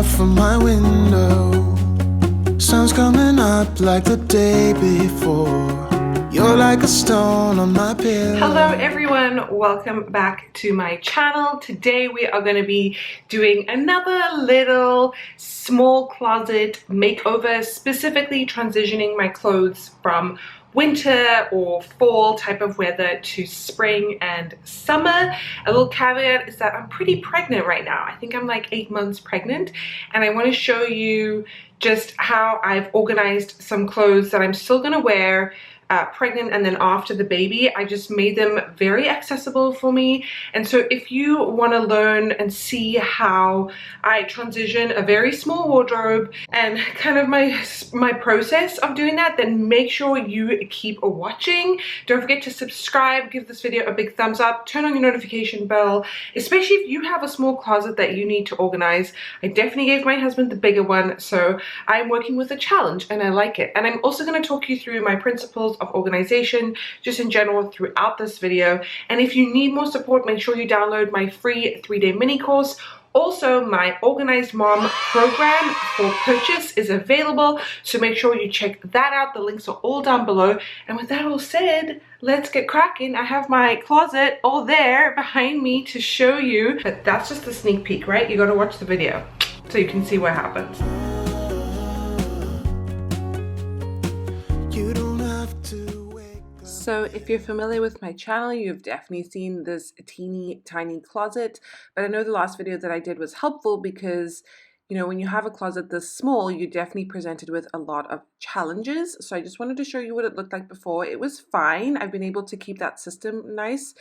out from my window. Sun's coming up like the day before. You're like a stone on my pillow. Hello everyone, welcome back to my channel. Today we are going to be doing another little small closet makeover, specifically transitioning my clothes from winter or fall type of weather to spring and summer. A little caveat is that I'm pretty pregnant right now. I think I'm like 8 months pregnant, and I want to show you just how I've organized some clothes that I'm still going to wear pregnant and then after the baby. I just made them very accessible for me. And so if you want to learn and see how I transition a very small wardrobe and kind of my process of doing that, then make sure you keep watching. Don't forget to subscribe, give this video a big thumbs up, turn on your notification bell, especially if you have a small closet that you need to organize. I definitely gave my husband the bigger one, so I'm working with a challenge and I like it. And I'm also going to talk you through my principles of organization just in general throughout this video. And if you need more support, make sure you download my free 3-day mini course. Also, my Organized Mom program for purchase is available, so make sure you check that out. The links are all down below. And with that all said, let's get cracking. I have my closet all there behind me to show you, but that's just a sneak peek, right? You got to watch the video so you can see what happens. So if you're familiar with my channel, you've definitely seen this teeny tiny closet, but I know the last video that I did was helpful because, you know, when you have a closet this small, you're definitely presented with a lot of challenges. So I just wanted to show you what it looked like before. It was fine. I've been able to keep that system nice,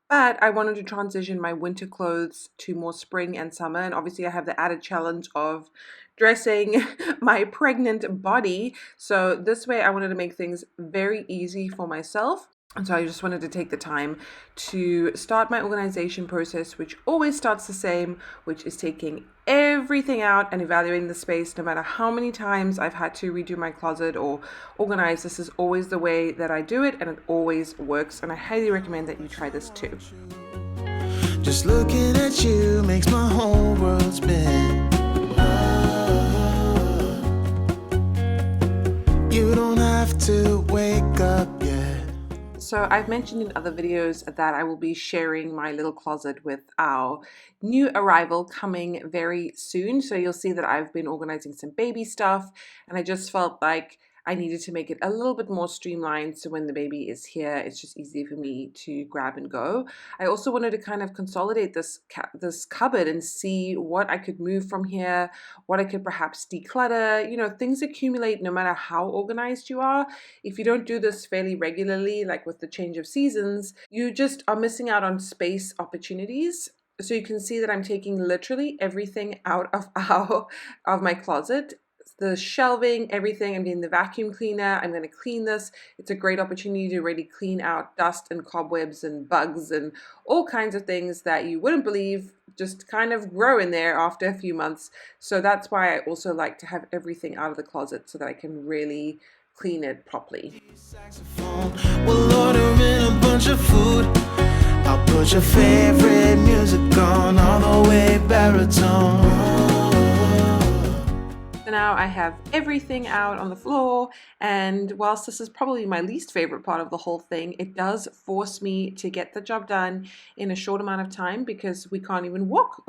but I wanted to transition my winter clothes to more spring and summer. And obviously I have the added challenge of dressing my pregnant body. So this way I wanted to make things very easy for myself. And so I just wanted to take the time to start my organization process, which always starts the same, which is taking everything out and evaluating the space. No matter how many times I've had to redo my closet or organize, this is always the way that I do it, and it always works. And I highly recommend that you try this too. Just looking at you makes my whole world spin. You don't have to wake up yet. So I've mentioned in other videos that I will be sharing my little closet with our new arrival coming very soon. So you'll see that I've been organizing some baby stuff, and I just felt like I needed to make it a little bit more streamlined, so when the baby is here, it's just easy for me to grab and go. I also wanted to kind of consolidate this cupboard and see what I could move from here, what I could perhaps declutter. You know, things accumulate no matter how organized you are. If you don't do this fairly regularly, like with the change of seasons, you just are missing out on space opportunities. So you can see that I'm taking literally everything out of my closet. The shelving, everything. I'm getting the vacuum cleaner. I'm going to clean this. It's a great opportunity to really clean out dust and cobwebs and bugs and all kinds of things that you wouldn't believe just kind of grow in there after a few months. So that's why I also like to have everything out of the closet so that I can really clean it properly. We'll order in a bunch of food. I'll put your favorite music on all the way baritone. Now I have everything out on the floor, and whilst this is probably my least favorite part of the whole thing, it does force me to get the job done in a short amount of time because we can't even walk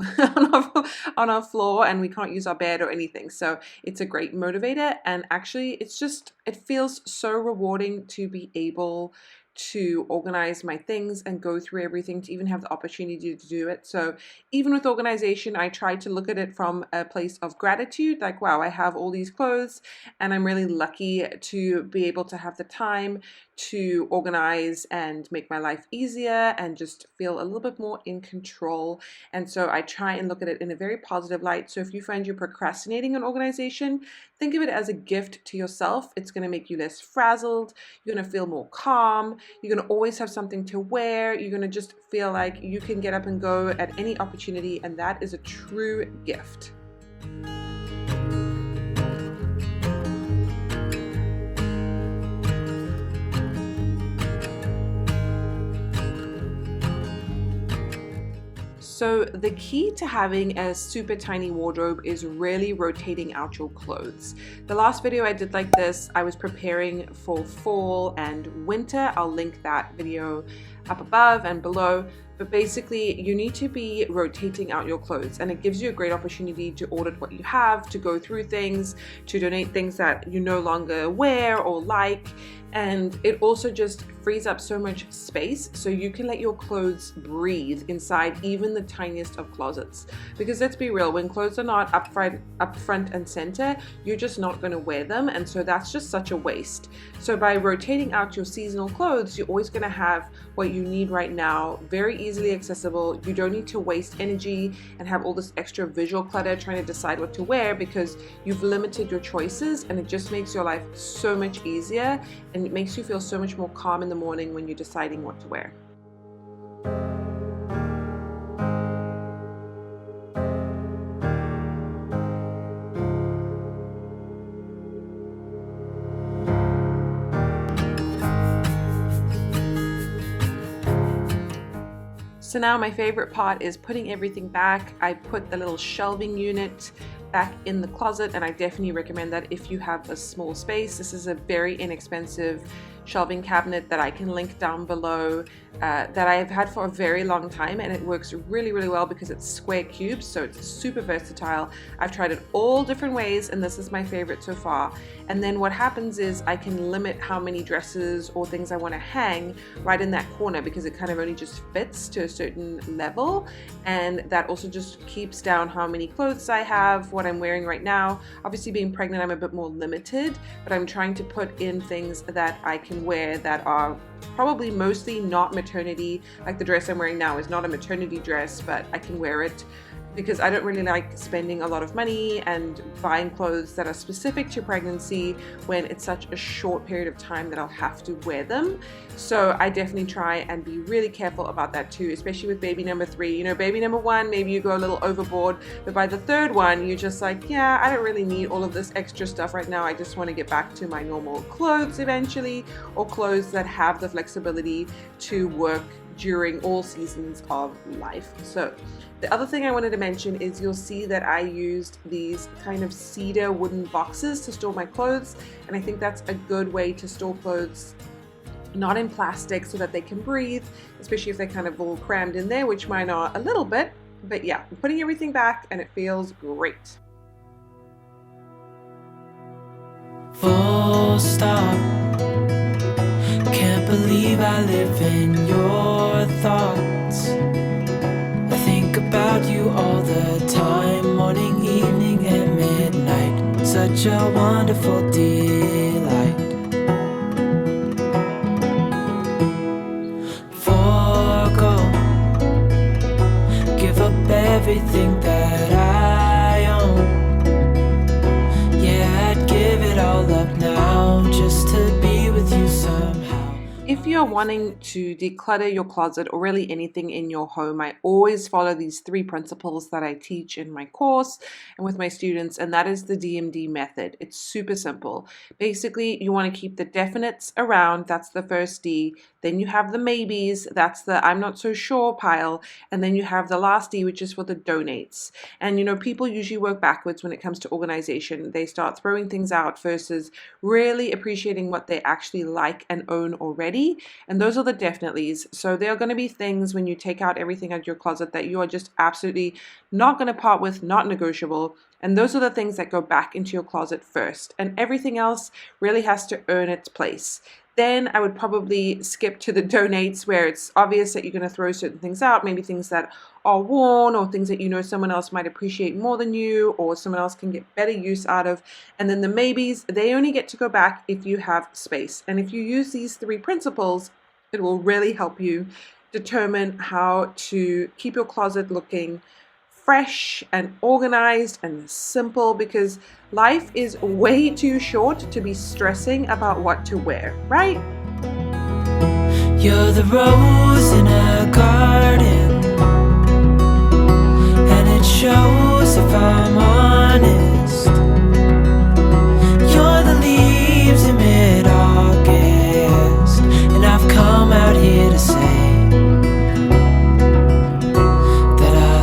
on our floor and we can't use our bed or anything. So it's a great motivator, and actually it feels so rewarding to be able to organize my things and go through everything, to even have the opportunity to do it. So even with organization, I try to look at it from a place of gratitude, like, wow, I have all these clothes and I'm really lucky to be able to have the time to organize and make my life easier and just feel a little bit more in control. And so I try and look at it in a very positive light. So if you find you're procrastinating on organization, think of it as a gift to yourself. It's going to make you less frazzled. You're going to feel more calm. You're going to always have something to wear. You're going to just feel like you can get up and go at any opportunity, and that is a true gift. So the key to having a super tiny wardrobe is really rotating out your clothes. The last video I did like this, I was preparing for fall and winter. I'll link that video up above and below. But basically, you need to be rotating out your clothes, and it gives you a great opportunity to audit what you have, to go through things, to donate things that you no longer wear or like. And it also just frees up so much space, so you can let your clothes breathe inside even the tiniest of closets. Because let's be real, when clothes are not up front and center, you're just not going to wear them, and so that's just such a waste. So by rotating out your seasonal clothes, you're always going to have what you need right now, very easily accessible. You don't need to waste energy and have all this extra visual clutter trying to decide what to wear, because you've limited your choices, and it just makes your life so much easier, and it makes you feel so much more calm in the morning when you're deciding what to wear. So now my favorite part is putting everything back. I put the little shelving unit back in the closet, and I definitely recommend that if you have a small space. This is a very inexpensive shelving cabinet that I can link down below, that I have had for a very long time, and it works really well because it's square cubes, so it's super versatile. I've tried it all different ways, and this is my favorite so far. And then what happens is I can limit how many dresses or things I want to hang right in that corner, because it kind of only just fits to a certain level, and that also just keeps down how many clothes I have, what I'm wearing right now. Obviously, being pregnant, I'm a bit more limited, but I'm trying to put in things that I can wear that are probably mostly not maternity. Like the dress I'm wearing now is not a maternity dress, but I can wear it because I don't really like spending a lot of money and buying clothes that are specific to pregnancy when it's such a short period of time that I'll have to wear them. So I definitely try and be really careful about that too, especially with baby number 3. You know, baby number 1, maybe you go a little overboard, but by the 3rd one, you're just like, yeah, I don't really need all of this extra stuff right now. I just want to get back to my normal clothes eventually, or clothes that have the flexibility to work during all seasons of life. So the other thing I wanted to mention is you'll see that I used these kind of cedar wooden boxes to store my clothes, and I think that's a good way to store clothes not in plastic, so that they can breathe, especially if they're kind of all crammed in there, which mine are a little bit. But yeah, I'm putting everything back and it feels great. Full stop. Can't believe I live in your thoughts. I think about you all the time, morning, evening, and midnight. Such a wonderful delight. Forgo, give up everything that I own. Yeah, I'd give it all up now just to be with you somehow. If you're wanting to declutter your closet or really anything in your home, I always follow these 3 principles that I teach in my course and with my students, and that is the DMD method. It's super simple. Basically, you want to keep the definites around, that's the first D. Then you have the maybes, that's the I'm not so sure pile, and then you have the last D, which is for the donates. And you know, people usually work backwards when it comes to organization. They start throwing things out versus really appreciating what they actually like and own already. And those are the definitelys. So there are going to be things when you take out everything out of your closet that you are just absolutely not going to part with, not negotiable. And those are the things that go back into your closet first. And everything else really has to earn its place. Then I would probably skip to the donates, where it's obvious that you're going to throw certain things out, maybe things that are worn or things that you know someone else might appreciate more than you, or someone else can get better use out of. And then the maybes, they only get to go back if you have space. And if you use these 3 principles, it will really help you determine how to keep your closet looking fresh and organized and simple, because life is way too short to be stressing about what to wear, right? You're the rose in a garden, and it shows if I'm honest. You're the leaves in mid-August, and I've come out here to say that I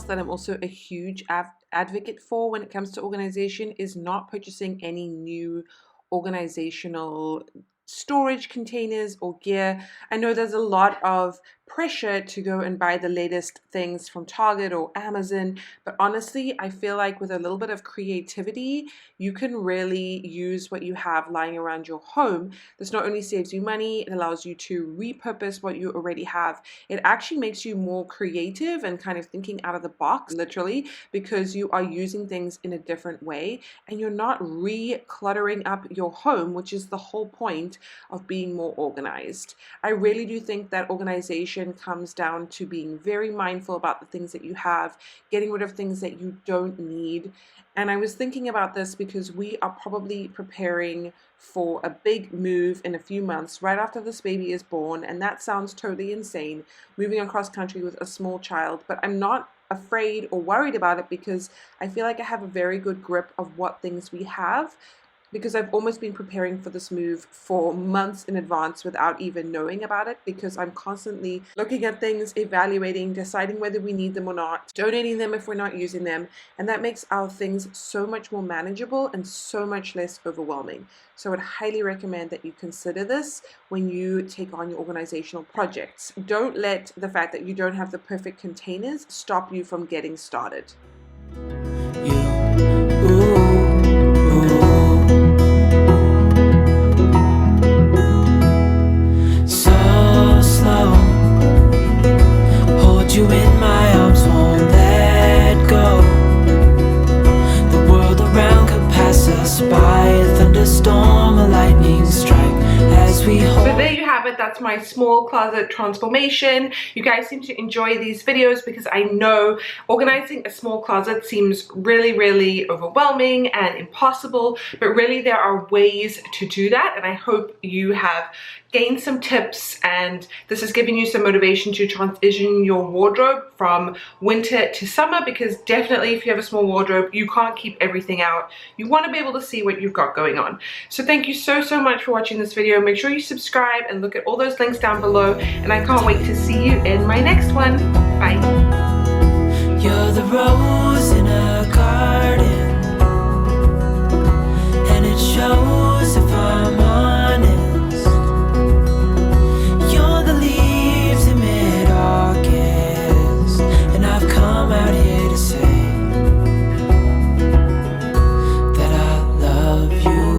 else that I'm also a huge advocate for when it comes to organization is not purchasing any new organizational storage containers or gear. I know there's a lot of pressure to go and buy the latest things from Target or Amazon, but honestly, I feel like with a little bit of creativity, you can really use what you have lying around your home. This not only saves you money, it allows you to repurpose what you already have. It actually makes you more creative and kind of thinking out of the box, literally, because you are using things in a different way and you're not re-cluttering up your home, which is the whole point of being more organized. I really do think that organization comes down to being very mindful about the things that you have, getting rid of things that you don't need. And I was thinking about this because we are probably preparing for a big move in a few months, right after this baby is born. And that sounds totally insane, moving across country with a small child, but I'm not afraid or worried about it because I feel like I have a very good grip of what things we have, because I've almost been preparing for this move for months in advance without even knowing about it, because I'm constantly looking at things, evaluating, deciding whether we need them or not, donating them if we're not using them, and that makes our things so much more manageable and so much less overwhelming. So I would highly recommend that you consider this when you take on your organizational projects. Don't let the fact that you don't have the perfect containers stop you from getting started. You in my arms, won't let go. The world around could pass us by, a thunderstorm, a lightning strike as we hold. So there you have it. That's my small closet transformation. You guys seem to enjoy these videos because I know organizing a small closet seems really overwhelming and impossible, but really there are ways to do that, and I hope you have gained some tips and this is giving you some motivation to transition your wardrobe from winter to summer, because definitely if you have a small wardrobe, you can't keep everything out. You want to be able to see what you've got going on. So thank you so much for watching this video. Make sure you subscribe and look at all those links down below, and I can't wait to see you in my next one. Bye. You're the rose in a garden, and it shows if I'm on